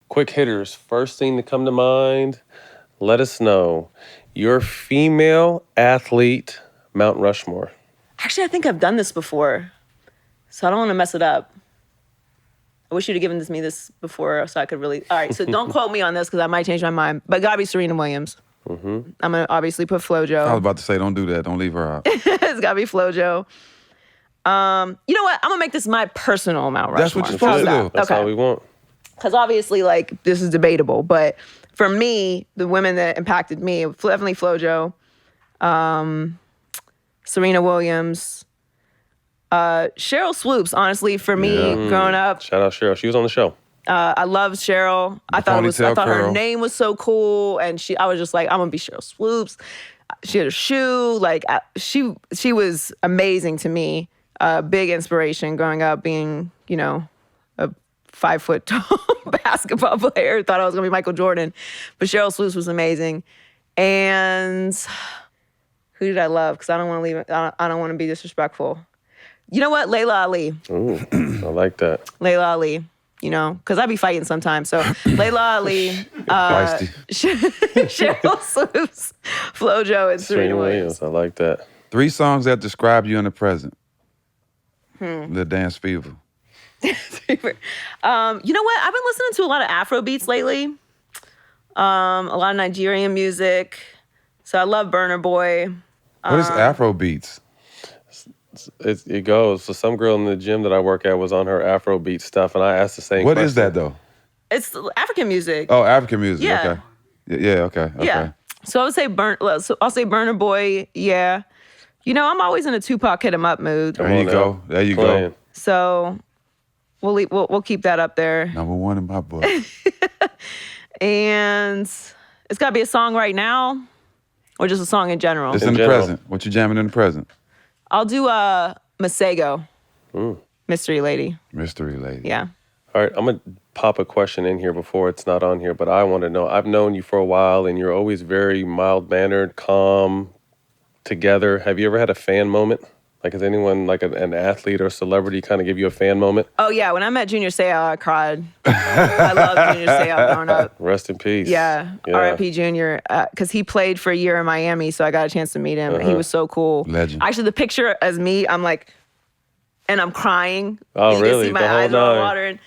Quick hitters. First thing to come to mind, let us know. Your female athlete, Mount Rushmore. Actually, I think I've done this before, so I don't want to mess it up. I wish you'd have given me this before so I could really... All right, so don't quote me on this because I might change my mind, but gotta be Serena Williams. I'm gonna obviously put FloJo. I was about to say, don't do that. Don't leave her out. It's gotta be FloJo. You know what? I'm gonna make this my personal Mount Rushmore. That's what you're supposed to do. That's all we want. Because obviously, like, this is debatable, but for me, the women that impacted me, definitely FloJo, Serena Williams, Cheryl Swoops, honestly, for me, growing up. Shout out Cheryl. She was on the show. I loved Cheryl. I thought her curl. name was so cool, and I was just like, I'm gonna be Cheryl Swoops. She had a shoe, like she was amazing to me. Big inspiration growing up, being a 5 foot tall basketball player. Thought I was gonna be Michael Jordan, but Cheryl Swoops was amazing. And who did I love? Because I don't want to leave. I don't want to be disrespectful. You know what? Layla Ali. Ooh, I like that. Layla Ali. Because I be fighting sometimes. So Layla Ali, Cheryl Swoops, FloJo, and Serena Williams. I like that. 3 songs that describe you in the present. The Dance Fever. You know what? I've been listening to a lot of Afro beats lately. A lot of Nigerian music. So I love Burna Boy. What is Afro beats? It goes. So some girl in the gym that I work at was on her Afrobeat stuff, and I asked the same question. What is that, though? It's African music. Oh, African music. Yeah. Okay. Yeah, okay. Yeah. So I would say I'll say Burna Boy, yeah. I'm always in a Tupac hit 'em up mood. There you go. So we'll keep that up there. Number 1 in my book. And it's got to be a song right now, or just a song in general. It's in the present. What you jamming in the present? I'll do Masego. Mystery Lady. Mystery Lady. Yeah. All right, I'm going to pop a question in here before it's not on here, but I want to know. I've known you for a while, and you're always very mild-mannered, calm, together. Have you ever had a fan moment? Like, has anyone, like an athlete or celebrity, kind of give you a fan moment? Oh, yeah. When I met Junior Seau, I cried. I loved Junior Seau growing up. Rest in peace. Yeah. R.I.P. Junior. Because he played for a year in Miami, so I got a chance to meet him. He was so cool. Legend. Actually, the picture as me, I'm like, and I'm crying. Oh, you really? can see my The whole eyes are nine. watering.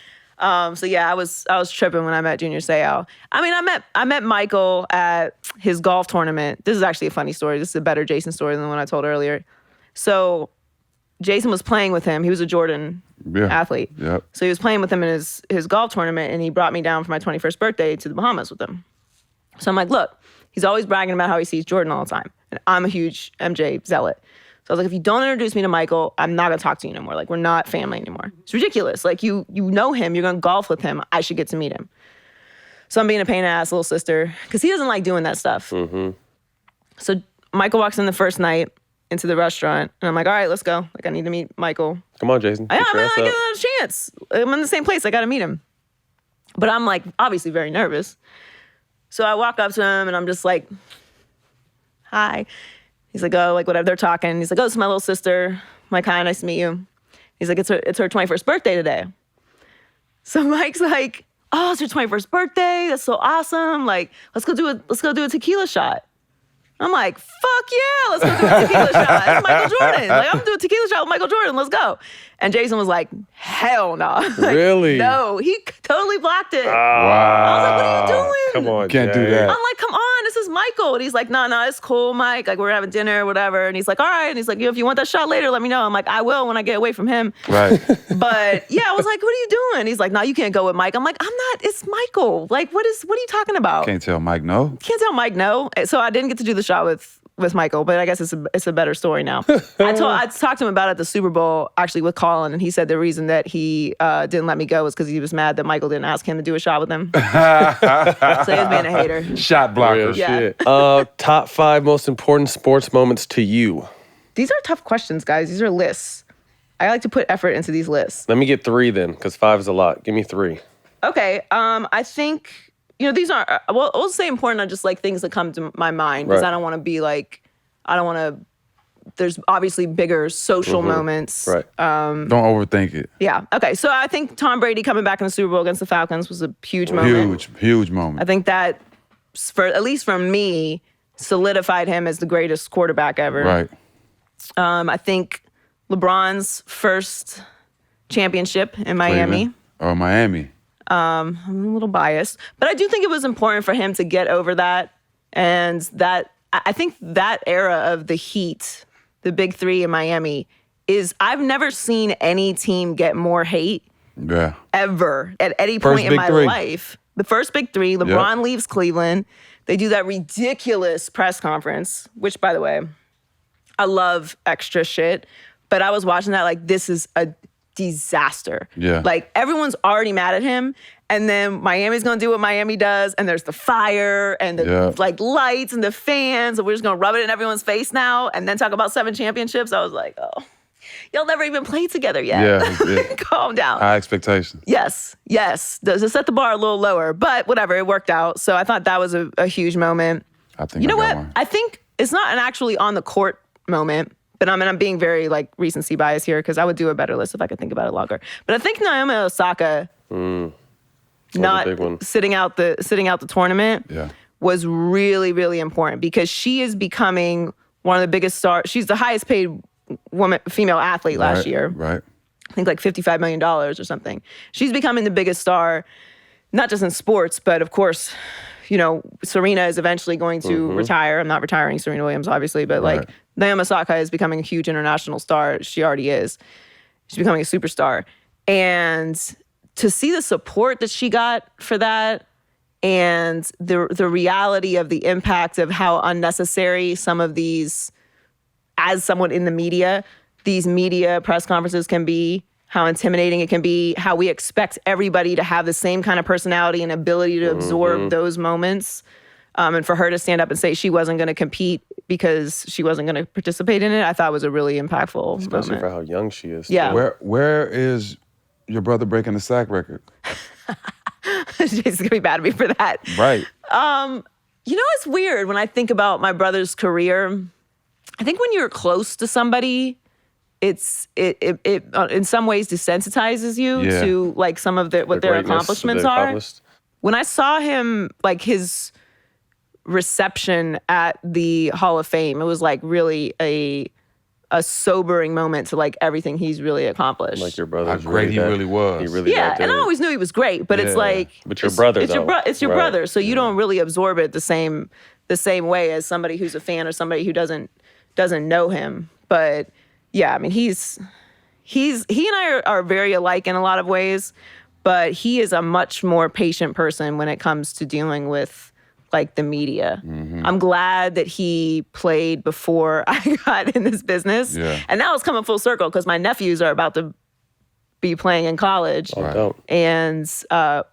So yeah, I was tripping when I met Junior Seau. I mean, I met Michael at his golf tournament. This is actually a funny story. This is a better Jason story than the one I told earlier. So Jason was playing with him. He was a Jordan athlete. Yep. So he was playing with him in his golf tournament, and he brought me down for my 21st birthday to the Bahamas with him. So I'm like, look, he's always bragging about how he sees Jordan all the time. And I'm a huge MJ zealot. So I was like, if you don't introduce me to Michael, I'm not going to talk to you anymore. Like, we're not family anymore. It's ridiculous. Like, you know him. You're going to golf with him. I should get to meet him. So I'm being a pain in the ass little sister because he doesn't like doing that stuff. So Michael walks in the first night into the restaurant, and I'm like, all right, let's go. Like, I need to meet Michael. Come on, Jason. I give him a chance. I'm in the same place. I got to meet him. But I'm, like, obviously very nervous. So I walk up to him, and I'm just like, hi. He's like, oh, like, whatever. They're talking. He's like, oh, this is my little sister. I'm like, hi, nice to meet you. He's like, it's her 21st birthday today. So Mike's like, oh, it's your 21st birthday. That's so awesome. Like, let's go do a tequila shot. I'm like, fuck yeah, let's go do a tequila shot. It's Michael Jordan. Like, I'm gonna do a tequila shot with Michael Jordan. Let's go. And Jason was like, hell no. Like, Really? No, he totally blocked it. Wow. I was like, what are you doing? Come on, Can't do Jay. that. I'm like, come on, this is Michael. And he's like, no, it's cool, Mike. Like, we're having dinner or whatever. And he's like, all right. And he's like, if you want that shot later, let me know. I'm like, I will when I get away from him. Right. But yeah, I was like, what are you doing? He's like, no, you can't go with Mike. I'm like, I'm not, it's Michael. Like, what are you talking about? Can't tell Mike no. Can't tell Mike no. So I didn't get to do the shot with Michael, but I guess it's a better story now. I talked to him about it at the Super Bowl, actually, with Colin, and he said the reason that he didn't let me go was because he was mad that Michael didn't ask him to do a shot with him. So he was being a hater. Shot blocker. Real Yeah. shit. Top 5 most important sports moments to you. These are tough questions, guys. These are lists. I like to put effort into these lists. Let me get 3 then, because 5 is a lot. Give me 3. Okay. I think, these aren't, I'll say important are just like things that come to my mind because Right. I don't want to be like, I don't want to there's obviously bigger social moments. Right. Don't overthink it. Yeah. Okay. So I think Tom Brady coming back in the Super Bowl against the Falcons was a huge moment. Huge moment. I think that, at least for me, solidified him as the greatest quarterback ever. Right. I think LeBron's first championship in Miami. Cleveland. Oh, Miami. I'm a little biased, but I do think it was important for him to get over that. And that, I think that era of the Heat, the big three in Miami, I've never seen any team get more hate ever at any point in my life. The first big three, LeBron leaves Cleveland. They do that ridiculous press conference, which, by the way, I love extra shit. But I was watching that like, this is a disaster. Yeah. Like, everyone's already mad at him. And then Miami's going to do what Miami does. And there's the fire and the like lights and the fans. And we're just going to rub it in everyone's face now. And then talk about 7 championships. I was like, oh, y'all never even played together yet. Yeah. Calm down. High expectations. Yes. To set the bar a little lower. But whatever, it worked out. So I thought that was a huge moment. I think you know what? One. I think it's not an actually on the court moment. But I'm being very like recency bias here because I would do a better list if I could think about it longer. But I think Naomi Osaka not sitting out the tournament was really, really important because she is becoming one of the biggest stars. She's the highest paid female athlete last year. Right. I think like $55 million or something. She's becoming the biggest star, not just in sports, but of course, you know, Serena is eventually going to retire. I'm not retiring Serena Williams, obviously, but like Naomi Osaka is becoming a huge international star. She already is. She's becoming a superstar. And to see the support that she got for that and the reality of the impact of how unnecessary some of these, as someone in the media, these media press conferences can be, how intimidating it can be, how we expect everybody to have the same kind of personality and ability to absorb those moments. And for her to stand up and say she wasn't going to compete because she wasn't going to participate in it, I thought was a really impactful Especially moment. for how young she is. Yeah. Too. Where is your brother breaking the sack record? Jason's going to be mad at me for that. Right. You know, it's weird when I think about my brother's career. I think when you're close to somebody, it in some ways desensitizes you to like some of what their accomplishments are. When I saw him, like his reception at the Hall of Fame, it was like really a sobering moment to like everything he's really accomplished. Like your brother, how great he really was. He really and I always knew he was great, but it's like, but your brother, it's your brother, so you don't really absorb it the same way as somebody who's a fan or somebody who doesn't know him. But yeah, I mean, he and I are very alike in a lot of ways, but he is a much more patient person when it comes to dealing with like the media. I'm glad that he played before I got in this business. Yeah. And now it's coming full circle because my nephews are about to be playing in college. And,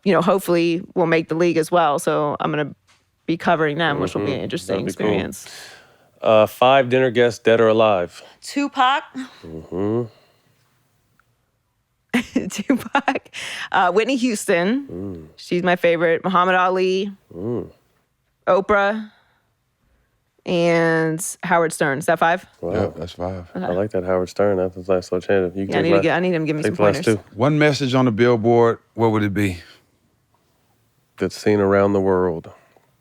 you know, hopefully we'll make the league as well. So I'm going to be covering them, which will be an interesting experience. Cool. 5 dinner guests, dead or alive? Tupac. Tupac. Whitney Houston. She's my favorite. Muhammad Ali. Oprah. And Howard Stern. Is that 5? Wow. Yeah, that's 5. Okay. I like that Howard Stern. That's a nice little change. You can I need him to give me some pointers. Too. One message on the billboard, what would it be? That's seen around the world.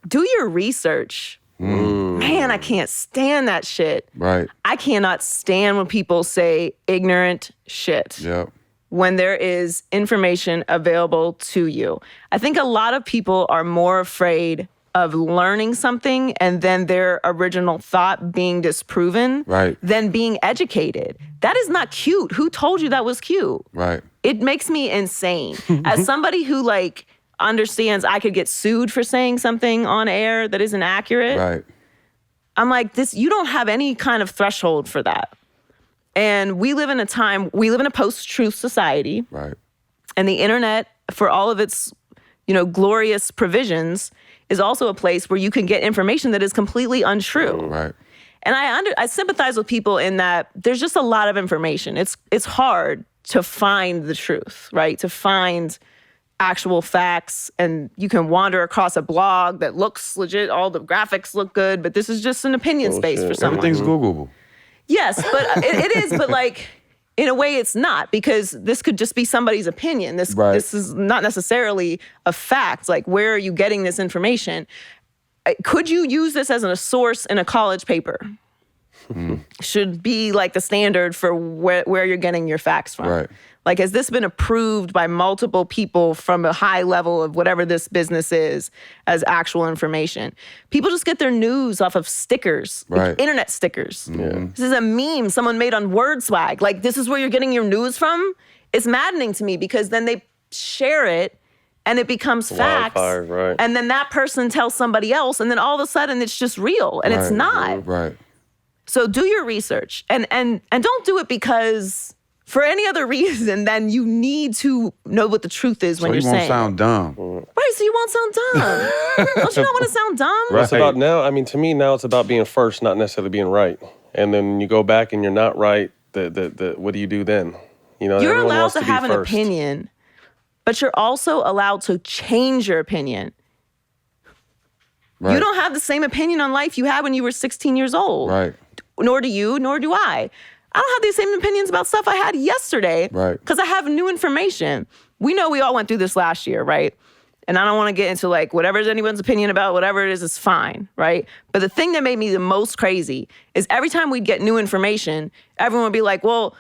Do your research. Man, I can't stand that shit. Right. I cannot stand when people say ignorant shit. Yep. When there is information available to you. I think a lot of people are more afraid of learning something and then their original thought being disproven than being educated. That is not cute. Who told you that was cute? Right. It makes me insane. As somebody who like understands I could get sued for saying something on air that isn't accurate. Right. I'm like, you don't have any kind of threshold for that. And we live in a post-truth society. Right. And the internet, for all of its, you know, glorious provisions, is also a place where you can get information that is completely untrue. Right. And I sympathize with people in that there's just a lot of information. It's hard to find the truth, right? To find actual facts, and you can wander across a blog that looks legit, all the graphics look good, but this is just an opinion space for someone. Everything's Googleable. Yes, but it is, but like in a way it's not, because this could just be somebody's opinion. This is not necessarily a fact. Like, where are you getting this information? Could you use this as a source in a college paper? Should be like the standard for where you're getting your facts from. Right. Like, has this been approved by multiple people from a high level of whatever this business is as actual information? People just get their news off of stickers, like internet stickers. Yeah. This is a meme someone made on WordSwag. Like, this is where you're getting your news from? It's maddening to me, because then they share it and it becomes facts. Wildfire, right. And then that person tells somebody else, and then all of a sudden it's just real, and it's not. Right. So do your research, and don't do it because for any other reason than you need to know what the truth is when you're saying. So you won't sound dumb. Right, so you won't sound dumb. Don't you not want to sound dumb? Well, it's about now. I mean, to me now it's about being first, not necessarily being right. And then you go back and you're not right. What do you do then? You know, you're everyone allowed wants to be have an first. opinion, but you're also allowed to change your opinion. Right. You don't have the same opinion on life you had when you were 16 years old. Right. Nor do you, nor do I. I don't have these same opinions about stuff I had yesterday. Right. Because I have new information. We know we all went through this last year, right? And I don't want to get into like whatever is anyone's opinion about, whatever it is fine, right? But the thing that made me the most crazy is every time we'd get new information, everyone would be like, well,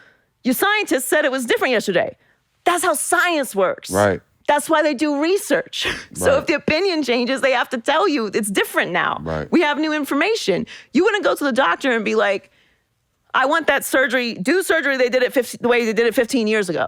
your scientist said it was different yesterday. That's how science works. Right. That's why they do research. So Right. if the opinion changes, they have to tell you it's different now. Right. We have new information. You wouldn't go to the doctor and be like, I want that surgery, do surgery they did it the way they did it 15 years ago.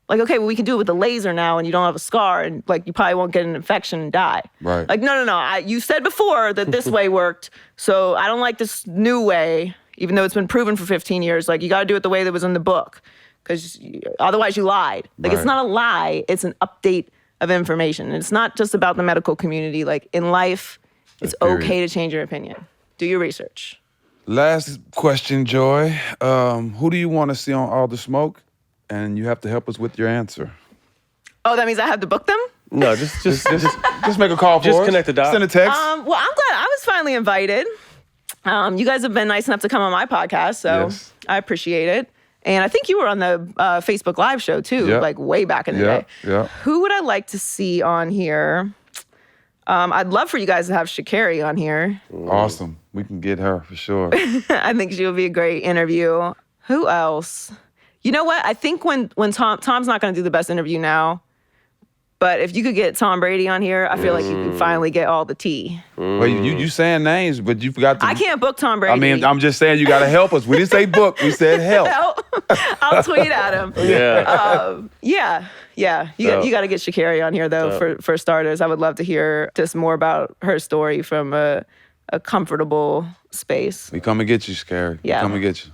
Like, okay, well, we can do it with a laser now and you don't have a scar and like you probably won't get an infection and die. Right. Like, no. You said before that this way worked, so I don't like this new way, even though it's been proven for 15 years. Like, you got to do it the way that was in the book, because otherwise you lied. Like, it's not a lie, it's an update of information. And it's not just about the medical community. Like, in life, it's okay to change your opinion. Do your research. Last question, Joy. Who do you want to see on All the Smoke? And you have to help us with your answer. Oh, that means I have to book them? No, just Just make a call for us. Just connect the dots. Send a text. Well, I'm glad I was finally invited. You guys have been nice enough to come on my podcast, so Yes. I appreciate it. And I think you were on the Facebook Live show too, Yeah. like way back in the Yeah, day. yeah. Who would I like to see on here? I'd love for you guys to have Sha'Carri on here. Awesome. We can get her for sure. I think she would be a great interview. Who else? You know what? I think when Tom's not going to do the best interview now, but if you could get Tom Brady on here, I feel like you could finally get all the tea. Well, you saying names, but you forgot to. I can't book Tom Brady. I mean, I'm just saying you got to help us. We didn't say book. We said help. I'll tweet at him. Yeah. Yeah. You got to get Sha'Carri on here, though, for starters. I would love to hear just more about her story from a comfortable space. We come and get you, Sha'Carri. Yeah. We come and get you.